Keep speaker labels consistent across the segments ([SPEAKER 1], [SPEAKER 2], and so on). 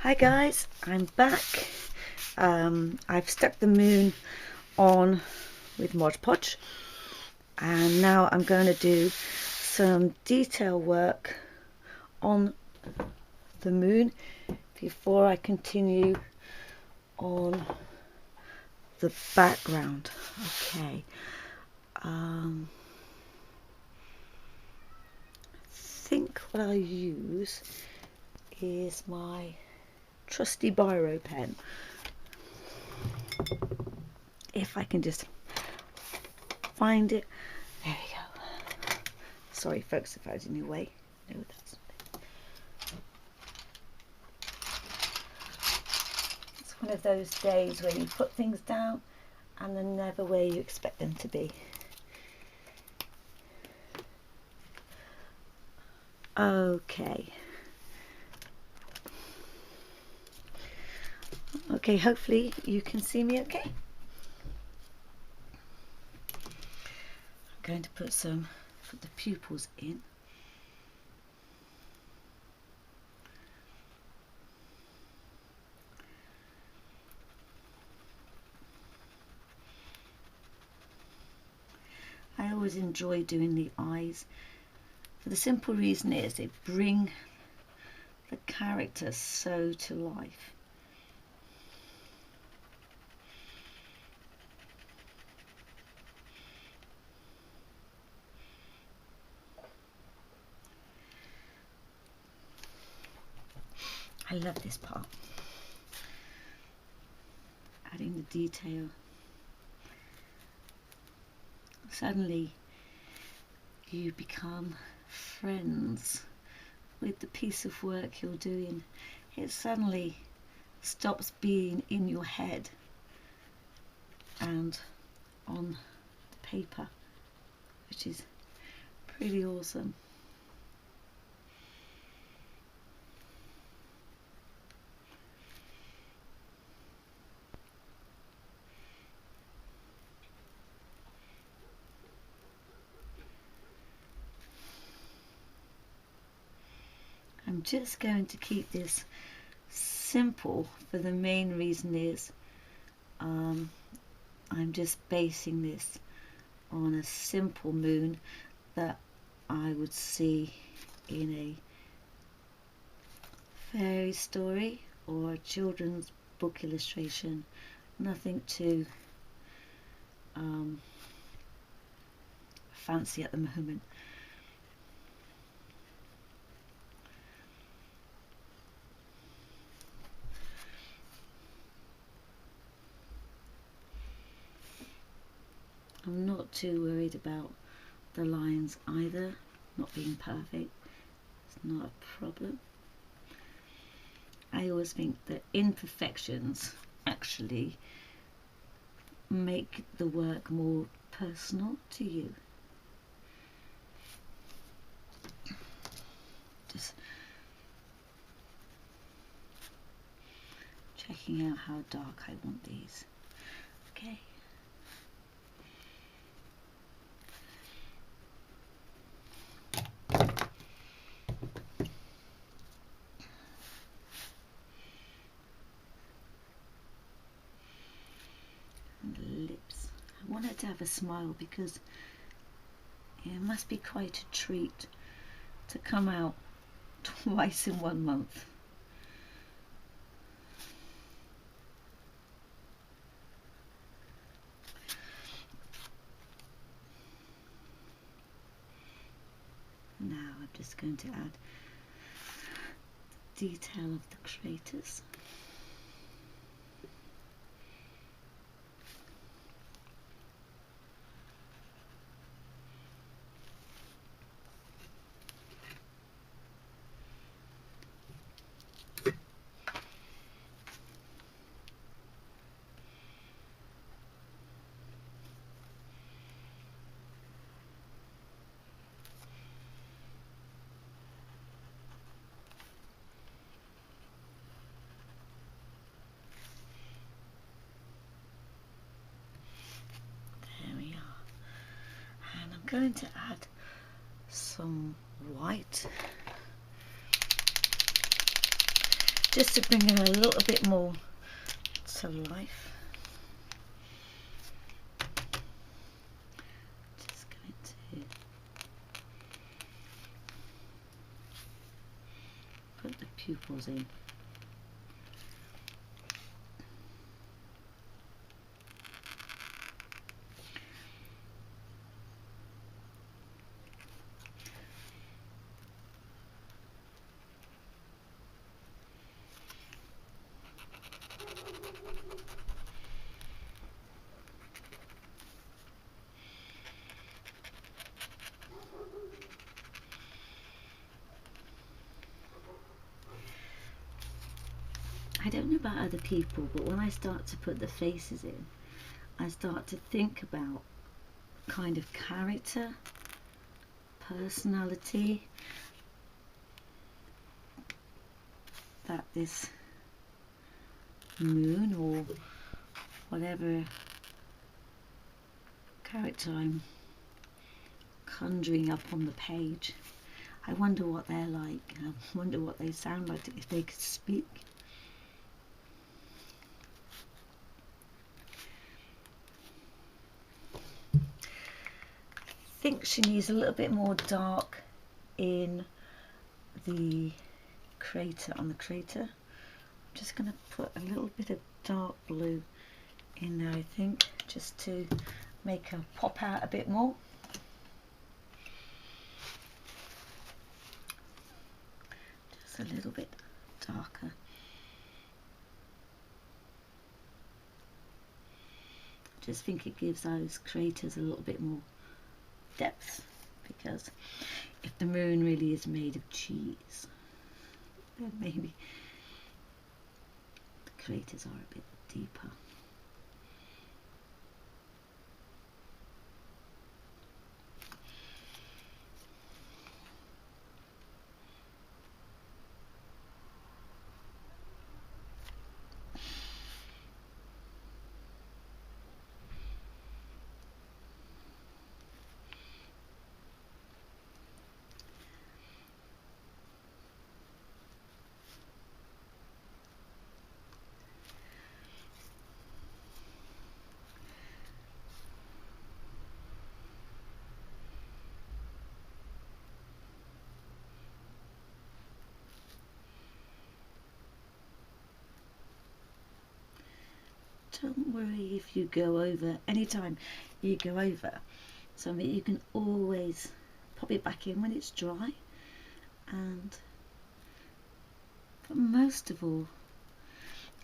[SPEAKER 1] Hi guys, I'm back. I've stuck the moon on with Mod Podge, and now I'm going to do some detail work on the moon before I continue on the background. Okay. I think what I'll use is my trusty biro pen. If I can just find it. There we go. Sorry folks if I was in your way. No, that's it's one of those days where you put things down and they're never where you expect them to be. Okay. Okay, hopefully you can see me okay. I'm going to put the pupils in. I always enjoy doing the eyes for the simple reason is they bring the character so to life. I love this part. Adding the detail. Suddenly you become friends with the piece of work you're doing. It suddenly stops being in your head and on paper, which is pretty awesome. I'm just going to keep this simple for the main reason is I'm just basing this on a simple moon that I would see in a fairy story or a children's book illustration. Nothing too fancy at the moment. I'm not too worried about the lines either, not being perfect. It's not a problem. I always think that imperfections actually make the work more personal to you. Just checking out how dark I want these. Okay. And the lips. I want her to have a smile because it must be quite a treat to come out twice in 1 month. Now I'm just going to add the detail of the craters. Going to add some white just to bring it a little bit more to life. Just going to put the pupils in. I don't know about other people, but when I start to put the faces in, I start to think about kind of character, personality that this moon or whatever character I'm conjuring up on the page, I wonder what they're like. I wonder what they sound like if they could speak. I think she needs a little bit more dark in the crater, on the crater. I'm just going to put a little bit of dark blue in there, I think, just to make her pop out a bit more. Just a little bit darker. Just think it gives those craters a little bit more depth, because if the moon really is made of cheese, then maybe the craters are a bit deeper. Don't worry if you go over, anytime you go over something, you can always pop it back in when it's dry. But most of all,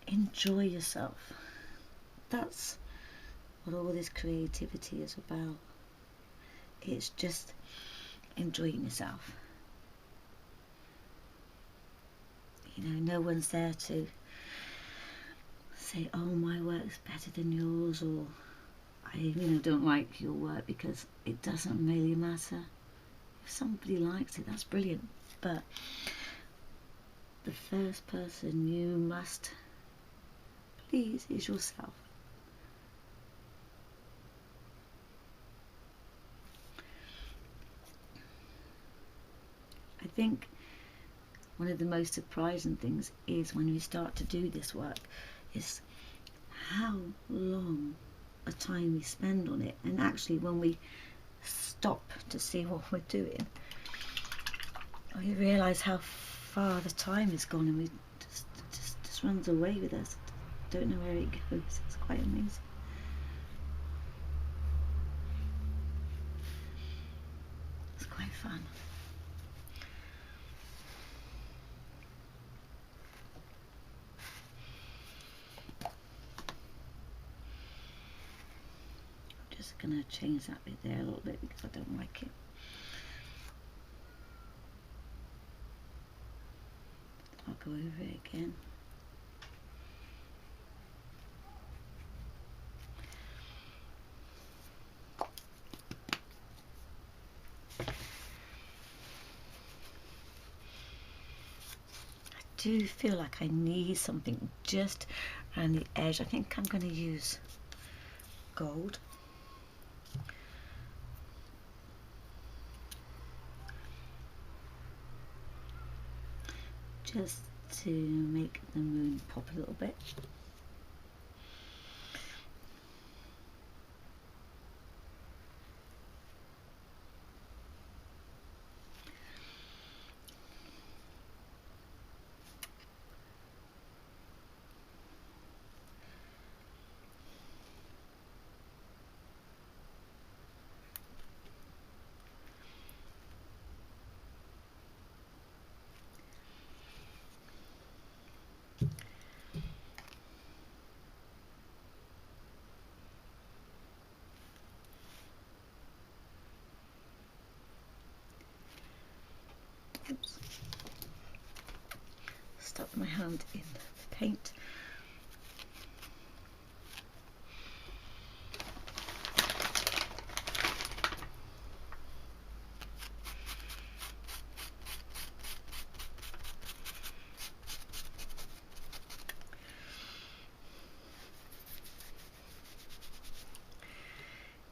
[SPEAKER 1] enjoy yourself. That's what all this creativity is about. It's just enjoying yourself. You know, no one's there to say, oh, my work's better than yours, or I don't like your work, because it doesn't really matter. If somebody likes it, that's brilliant, but the first person you must please is yourself. I think one of the most surprising things is when we start to do this work is how long a time we spend on it, and actually when we stop to see what we're doing, we realise how far the time has gone, and we just runs away with us. Don't know where it goes. It's quite amazing. It's quite fun. Just going to change that bit there a little bit because I don't like it. I'll go over it again. I do feel like I need something just around the edge. I think I'm going to use gold. Just to make the moon pop a little bit. Oops. Stuck my hand in the paint.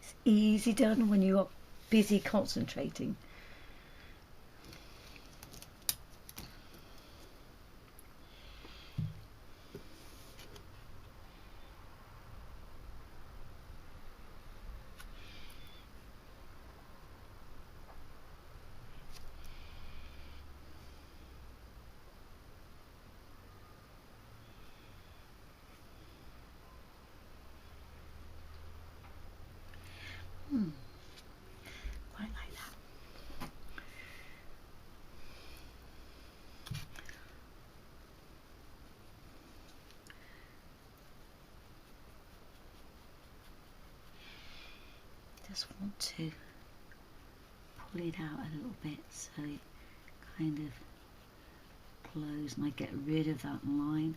[SPEAKER 1] It's easy done when you are busy concentrating. Quite like that. Just want to pull it out a little bit so it kind of close and I get rid of that line.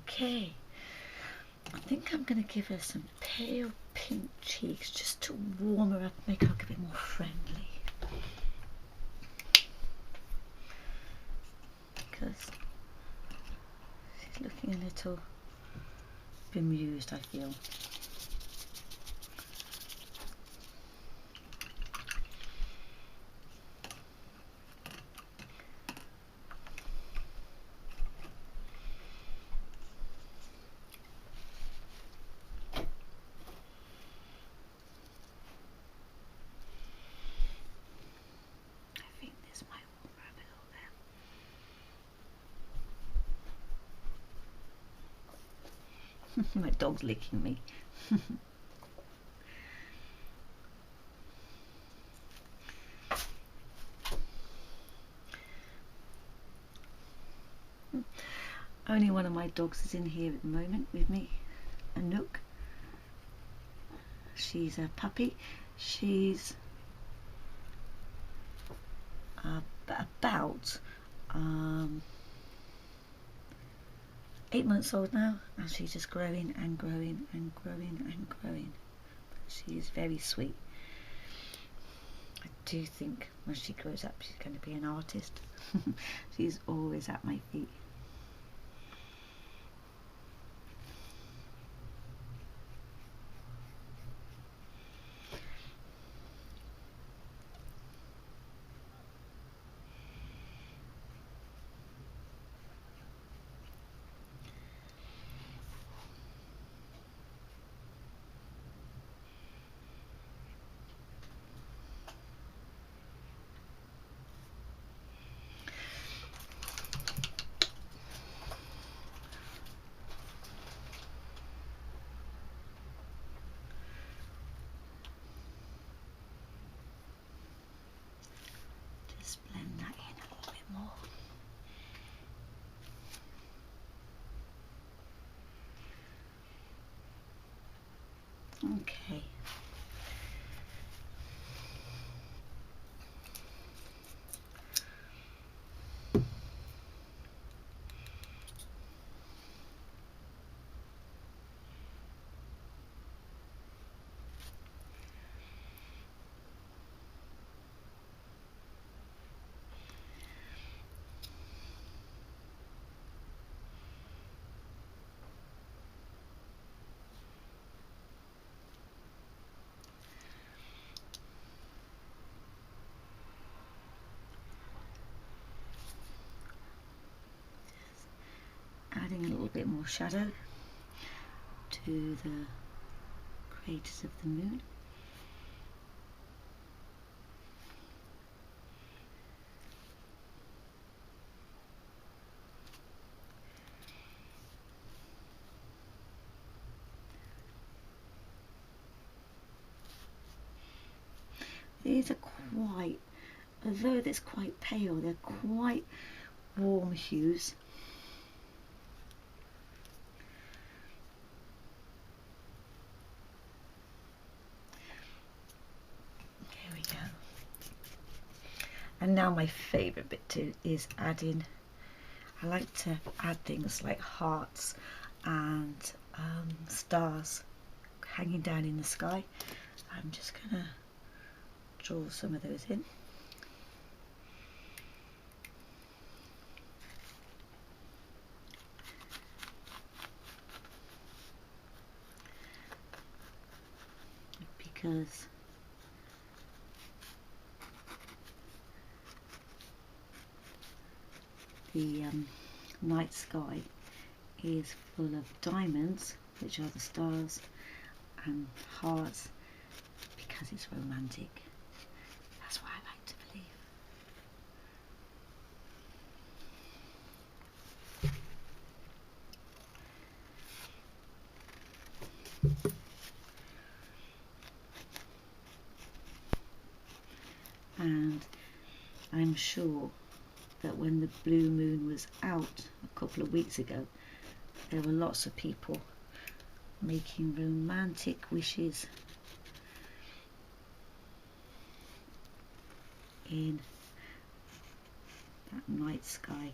[SPEAKER 1] Okay, I think I'm going to give her some pale pink cheeks just to warm her up, make her look a bit more friendly. Because she's looking a little bemused, I feel. My dog's licking me. Only one of my dogs is in here at the moment with me, a Nook. She's a puppy. She's about 8 months old now, and she's just growing and growing and growing and growing. She is very sweet. I do think when she grows up she's going to be an artist. She's always at my feet. Just blend that in a little bit more. Okay. Adding a little bit more shadow to the craters of the moon. These are quite, although it's quite pale, they're quite warm hues. There we go. And now my favourite bit too is adding, I like to add things like hearts and stars hanging down in the sky. I'm just going to draw some of those in. Because the night sky is full of diamonds, which are the stars, and hearts, because it's romantic. That's what I like to believe. And I'm sure that when the blue moon was out a couple of weeks ago, there were lots of people making romantic wishes in that night sky.